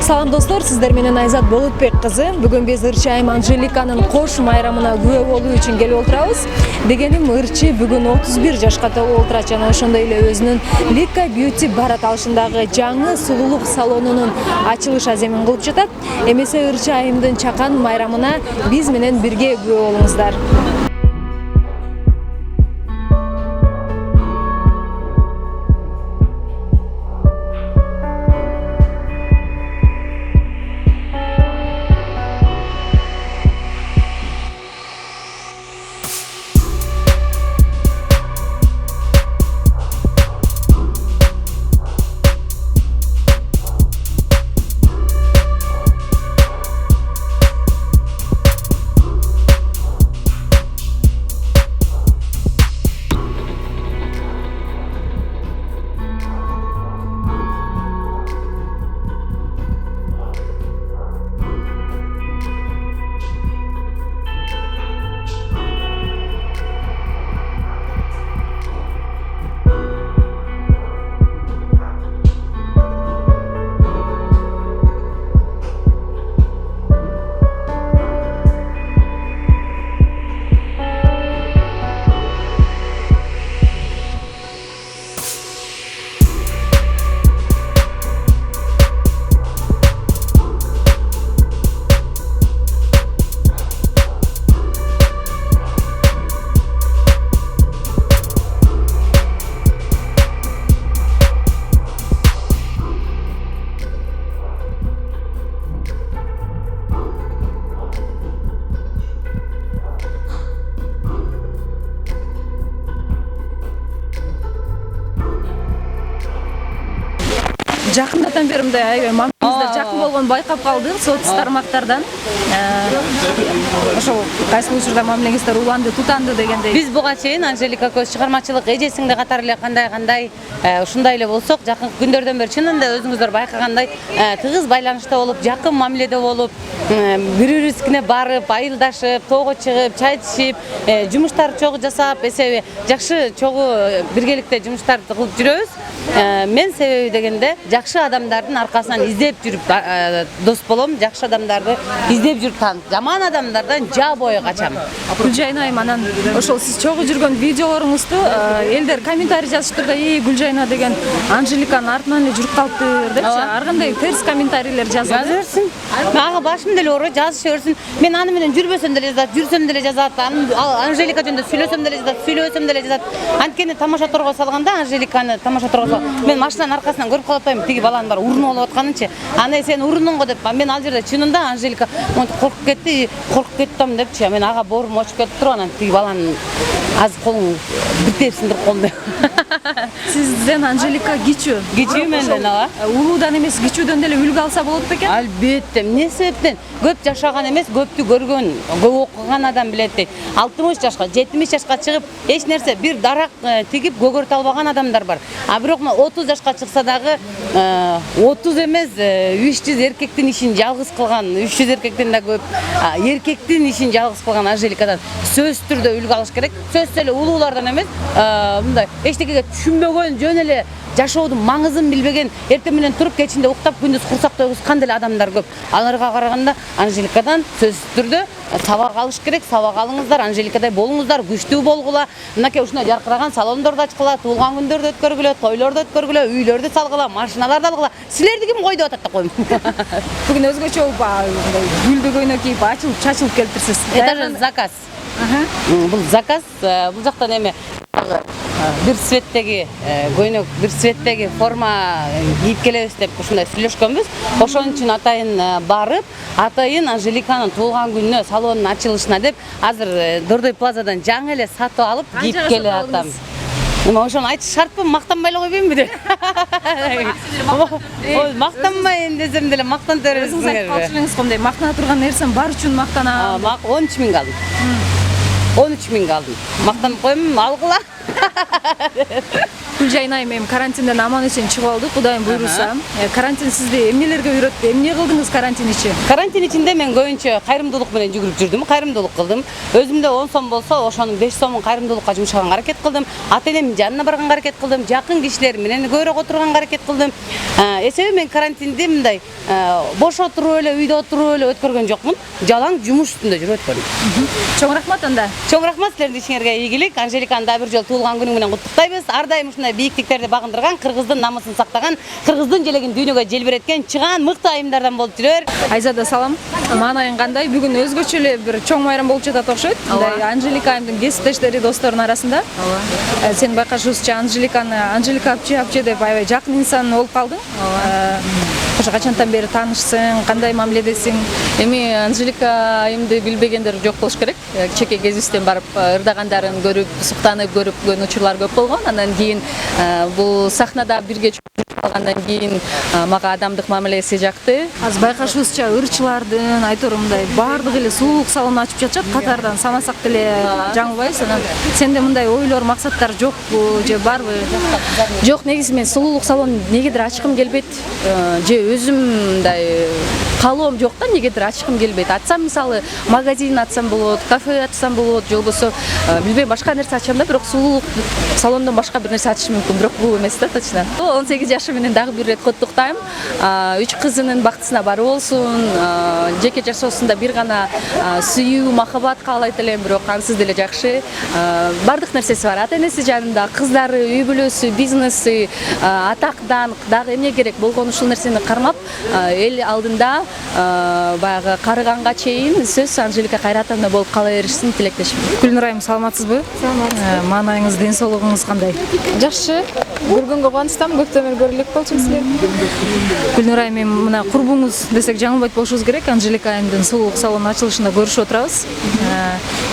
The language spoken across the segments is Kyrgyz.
Салам достор, сиздер менен Айзат Болотбек кызы. Бүгүн биз ырчы айым Анжеликанын кош майрамына күбө болуу үчүн келип отурабыз. Дегеним ырчы бүгүн 31 жашка толуп отурат жана ошондой эле өзүнүн Lika Beauty бар аталышындагы жаңы сулуулук салонунун ачылыш аземин кылып жатат. Эмесе ырчы айымдын чакан майрамына биз менен бирге күбө болуңуздар. Жакындатан бери мындай аябай мамамыздар жакын болгонун байкап калдык. Соцсуз тармактардан ошо кайсыл учурда мамилеңиздер уланды, тутанды дегендей. Биз буга чейин Анжелика көз чыгармачылык эжесиңде катары эле кандай ушундай эле болсок, жакын күндөрдөн бери чынында өзүңүздөр байкагандай тыгыз байланышта болуп, жакын мамиледе болуп, бири-бирибизге барып, айылдашып, тоого чыгып, чай ичип, жумуштар чогуу жасап, эсеби жакшы чогуу биргеликте жумуштарды кылып жүрөбүз. Мен себеби дегенде жакшы адамдардын аркасынан издеп жүрүп дос болом, жакшы адамдарды издеп жүрүп таанып, жаман адамдардан жаа бою качам. Гүлжайна айым, анан ошол сиз чогуу жүргөн видеолоруңузду элдер комментарий жазышты да, Гүлжайна деген Анжеликанын артынан эле жүрүп калыптыр депчи. Ар кандай терс комментарийлер жазып берсин. Мага башым деле ооруйт, жазыша берсин. Мен аны менен жүрбөсөм деле жазат, жүрсөм деле жазат. Анжелика жөнүндө сүйлөсөм деле жазат, сүйлөбөсөм деле жазат. Анткени тамаша торго салганда Анжеликаны тамаша торго мен машинанын аркасынан көрүп калып атпайм, тиги баланын баары урунуп алып атканынчы. Аны сен урунуң го деп, мен ал жерде чынында Анжелика монтип коркуп кеттим депчи. Мен ага боорум очуп кетип туруп, анан тиги баланын аз колуң бир тепсиндирип коем деп. Сизден Анжелика кичүү менден, ага. Улуудан эмес, кичүүдөн деле үлгү алса болот бекен? Албетте. Эмне себептен? Көп жашаган эмес, көптү көргөн, көп окуган адам билет дейт. 60 жашка, 70 жашка чыгып, эч нерсе бир дарак тигип көгөртө албаган адамдар бар. А бирок 30 жашка чыкса дагы 30 эмес, 300 эркектин ишин жалгыз кылган, 300 эркектен да көп эркектин ишин жалгыз кылган Анжеликадан сөзсүз түрдө үлгү алыш керек. Сөзсүз эле улуулардан эмес, мындай эчтекеге түшүнбөгөн, жөн эле жашоодун маңызын билбеген, эртең менен туруп кечинде уктап күндүз курсакта уйгускан деле адамдар көп. Аларга караганда Анжеликадан сөзсүз түрдө сабак алыш керек. Сабак алыңыздар, Анжеликадай болуңуздар, күчтүү болгула. Мынакей ушундай жаркыраган салондорду ачкыла, туулган күндөрдү өткөргүлө, тойлорду өткөргүлө, үйлөрдү салгыла, машиналарды алгыла. Силерди ким кой деп атат да коем. Бүгүн өзгөчө гүлдү көйнөк кийип, ачылып, чачылып келиптирсиз. Это же заказ. Бул заказ, бул жактан эме бир светтеги көйнөк, бир светтеги форма кийип келебиз деп ушундай сүйлөшкөнбүз. Ошон үчүн атайын барып, атайын Анжеликанын туулган күнүнө, салонунун ачылышына деп азыр Дордой плазадан жаңы эле сатып алып кийип келе атам. Ошону айтыш шартпы, мактанбай эле койбоймунбу деп. Мактанбайын десем деле мактанып бересиңер. Өзүңүз айтып калчылыңыз кандай? Мактана турган нерсем бар үчүн мактанам. 13 миң алдым. 13 миңге алдым. Мактанып коем, алгыла. Гүлжайна айым эми карантинден аман эсен чыгып алдык, Кудайым буйруса. Карантин сизди эмнелерге үйрөттү? Эмне кылдыңыз карантин ичи? Карантин ичинде мен көбүнчө кайрымдуулук менен жүгүрүп жүрдүм, кайрымдуулук кылдым. Өзүмдө 10 сом болсо, ошонун 5 сомун кайрымдуулукка жумшаганга аракет кылдым. Ата-энемдин жанына барганга аракет кылдым, жакын кишилер менен көбүрөөк отурганга аракет кылдым. Эсеби мен карантинди мындай бош отуруп эле, үйдө отуруп эле өткөргөн жокмун. Жалаң жумуш үстүндө жүрүп өткөрдүм. Чоң рахмат анда. Чоң рахмат, силердин ишиңерге ийгилик. Анжеликаны да бир жолу туулган күнүң менен куттуктайбыз. Ар дайым ушундай бийиктиктерди багындырган, кыргыздын намысын сактаган, кыргыздын желегин дүйнөгө желбиреткен чыгаан мыкты айымдардан болуп жүрөр. Айзада салам. Маанайың кандай? Бүгүн өзгөчө эле бир чоң майрам болуп жатат окшойт. Мындай Анжелика айымдын кесиптештери, досторунун арасында. Сен байкашыбызча Анжелика апчы деп аябай жакын инсан болуп калдың. Ошо качантан бери таанышсың, кандай мамиледесиң? Эми Анжелика айымды билбегендер жок болуш керек. Чеке кезибизден барып ырдагандарын көрүп, суктанып көрүпкөн учурлар көп болгон. Андан кийин бул сахнада бирге калгандан кийин мага адамдык мамилеси жакты. Азыр байкашыбызча ырчылардын айтор мындай баардыгы эле сулуулук салон ачып жатышат, катардан санасак деле жаңылбайбыз. Анан сенде мындай ойлор, максаттар жокпу же барбы? Жок, негизи мен сулуулук салон негедир ачкым келбейт. Же өзүм мындай каалоом жок да, негедир ачкым келбейт. Ачсам мисалы магазин ачсам болот, кафе ачсам болот, же болбосо билбейм башка нерсе ачам да, бирок сулуулук салондон башка бир нерсе ачышым мүмкүн, бирок бул эмес да точно. 18 жашы менен дагы бир рет куттуктайм. 3 кызынын бактысына бары болсун. Жеке жашоосунда бир гана сүйүү, махаббат каалайт элем, бирок ансыз деле жакшы. Бардык нерсеси бар. Ата-энеси жанында, кыздары, үй бүлөсү, бизнеси, атактан дагы эмне керек болгон ушул нерсени кармап, эл алдында баягы карыганга чейин сөз Анжелика кайратовна болуп кала беришин тилектешим. Гүлнур айым, саламатсызбы? Саламатсыз. Маанайыңыз, ден соолугуңуз кандай? Жакшы. Көргөнгө кубанычтамын, көптөн бери көрө элек болчумун силерди. Гүлнур айым, мына курбуңуз десек жаңылбайт болушубуз керек. Анжелика айымдын сулуулук салонунун ачылышында көрүшүп отурабыз.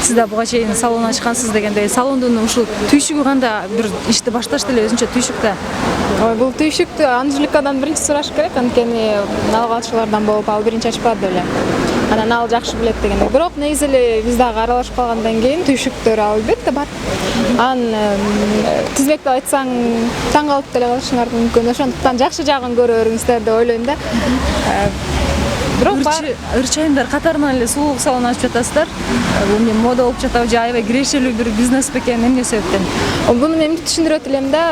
Сиз да буга чейин салон ачкансыз дегенде, салондун ушул түйшүгү кандай? Бир ишти башташты эле өзүнчө түйшүк да. Ой, бул түйшүктү Анжеликадан биринчи сураш керек, анткени алгаачылардан болуп, ал биринчи ачпады беле. Анан ал жакшы билет дегенде. Бирок негизи эле биз дагы аралашып калгандан кийин түйшүктөр албетте бар. Тизмектеп айтсаң таң калып деле калышыңар мүмкүн. Ошондуктан жакшы жагын көрө бериңиздер деп ойлойм да. Бирок ырчы айымдар катарынан эле сулуулук салон ачып жатасыздар. Бул эмне мода болуп жатабы же аябай кирешелүү бир бизнес бекен, эмне себептен? Буну мен түшүндүрөт элем да.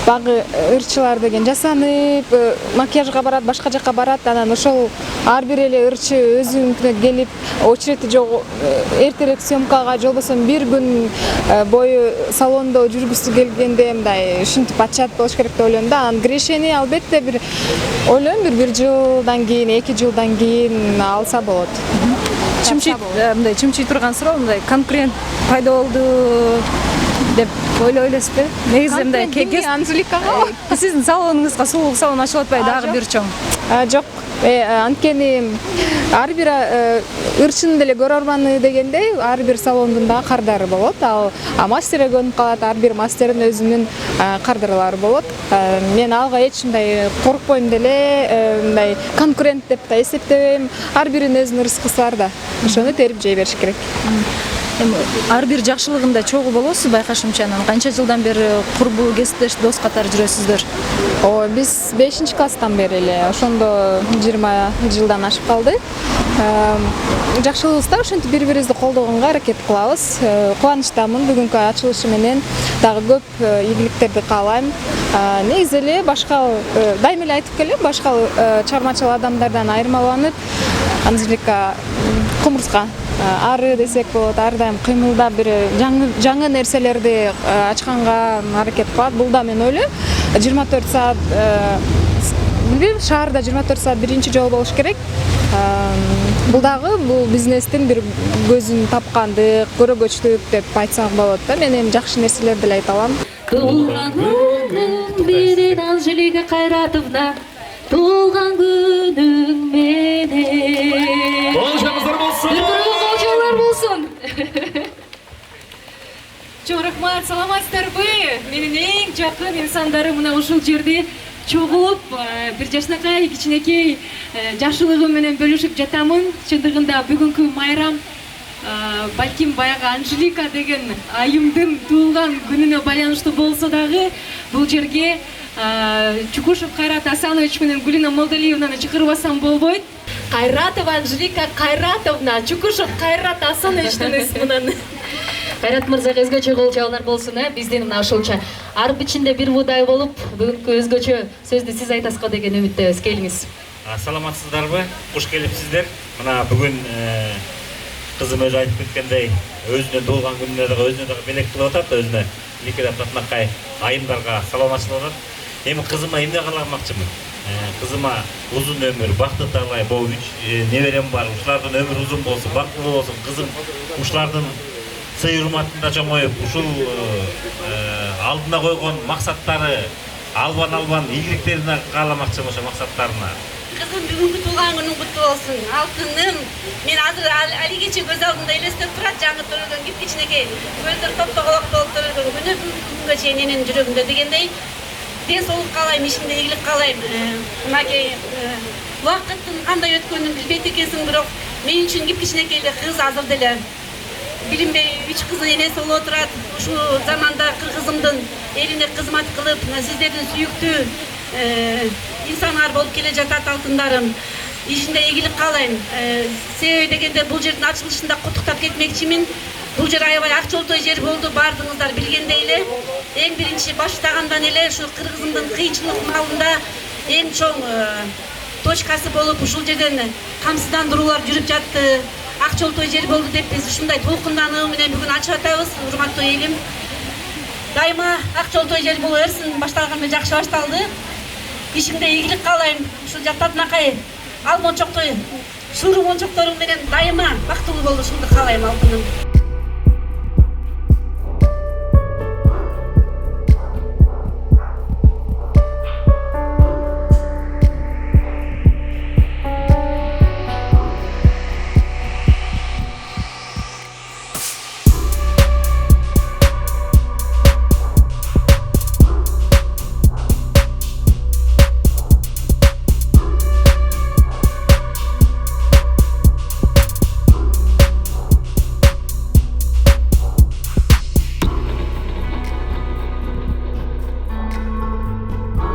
Багы ырчылар деген жасанып, макияжга барат, башка жакка барат, анан ошол ар бир эле ырчы өзүнүкүнө келип, очереди жок эртерээк съемкага, же болбосо бир күн бою салондо жүргүсү келгенде мындай ушинтип ачат болуш керек деп ойлойм да. Анан кирешени албетте бир ойлойм бир жылдан кийин, 2 жылдан кийин алса болот. Мындай чымчый турган суроо, мындай конкурент пайда болду деп ойлой элесизби? Негизи мындай Анжеликага сиздин салонуңузга сулуулук салон ачылып атпайбы дагы бир чоң? Жок. Анткени ар бир ырчынын деле көрөрманы дегендей, ар бир салондун да кардары болот. А мастерге көнүп калат, ар бир мастердин өзүнүн кардарлары болот. Мен алга эч мындай коркпойм деле, мындай конкурент деп да эсептебейм. Ар биринин өзүнүн рызкысы бар да. Ошону терип жей бериш керек. Ар бир жакшылыгында чогуу болосуз байкашымча. Анан канча жылдан бери курбу, кесиптеш, дос катары жүрөсүздөр? Биз 5-класстан бери эле, ошондо 20 жылдан ашып калды. Жакшылыгыбызда ошентип бири-бирибизди колдогонго аракет кылабыз. Кубанычтамын бүгүнкү ачылышы менен дагы көп ийгиликтерди каалайм. Негизи эле башка дайыма эле айтып келем, башка чыгармачыл адамдардан айырмаланып, Анжелика кумурска ары десек болот, ар дайым кыймылда бир жаңы нерселерди ачканга аракет кылат. Бул да мен ойлойм 24 саат билбейм, шаарда 24 саат биринчи жол болуш керек. Бул дагы бул бизнестин бир көзүн тапкандык, көрөгөчтүк деп айтсак болот да. Мен эми жакшы нерселерди эле айта алам. Туулган күнүң менен Анжелика Кайратовна, туулган күнүң менен. Болжамыздар болсун. Болжамдар болсун. Чоң рахмат, саламатсыздарбы? Менин эң жакын инсандарым мына ушул жерде чогулуп, бир жашынакай, кичинекей жакшылыгым менен бөлүшүп жатамын. Чындыгында бүгүнкү майрам балким баягы Анжелика деген айымдын туулган күнүнө байланыштуу болсо дагы бул жерге Чукушев Кайрат Асанович менен Гулина Молдалиевнаны чакырбасам болбойт. Кайратова Анжелика Кайратовна, Чукушев Кайрат Асановичтин исминен. Кайрат мырзага өзгөчө кол жабуулар болсун, биздин мына ушулча ар бичинде бир будай болуп, бүгүнкү өзгөчө сөздү сиз айтасыз го деген үмүттөбүз. Келиңиз. Саламатсыздарбы? Куш келипсиздер. Мына бүгүн кызым өзү айтып кеткендей, өзүнүн туулган күнүнө дагы өзүнө дагы белек кылып атат, өзүнө Никедат Атнакай айымдарга саламатчылык атат. Эми кызыма эмне кааламакчымын? Кызыма узун өмүр, бактын талай болуп, 3 неберем бар. Ушулардын өмүрү узун болсун, бактылуу болсун. Кызым ушулардын сый урматында чоңоюп, ушул алдына койгон максаттары албан ийгиликтерине кааламакчымын, ошо максаттарына. Kızım bugünkü tuğan günün kutlu olsun. Altınım. Ben hazır Ali geçe göz aldığımda elestep durat canlı dururken git içindeki gözler top tokolak olup dururken günü bugünkü çeynenin жүрөгүндө дегендей ден соолук каалайм, ишимде ийгилик каалайм. Мынакей убакыттын кандай өткөнүн билбейт экенсиң, бирок мен үчүн кичинекейде кыз азыр деле билинбей 3 кыздын энеси болуп отурат. Ушул заманда кыргызымдын элине кызмат кылып, сиздердин сүйүктүү insanlar болуп келе жатат алтындарым. Ишинде ийгилик каалайм. Себеби дегенде бул жердин ачылышында куттуктап кетмекчимин. Бул жер аябай ак жолтой жер болду, бардыңыздар билгендей эле. Эң биринчи баштагандан эле ушу кыргызымдын кыйынчылык маалында эң чоң точкасы болуп, ушул жерден камсыздандыруулар жүрүп жатты. Ак жолтой жер болду деп биз ушундай толкундануу менен бүгүн ачып атабыз, урматтуу элим. Дайыма ак жолтой жер боло берсин, башталганда жакшы башталды. Ишимде ийгилик каалайм. Ушул Жактатнакай ал мончоктой, шууру мончокторуң менен дайыма бактылуу болушуңду каалайм алтыным.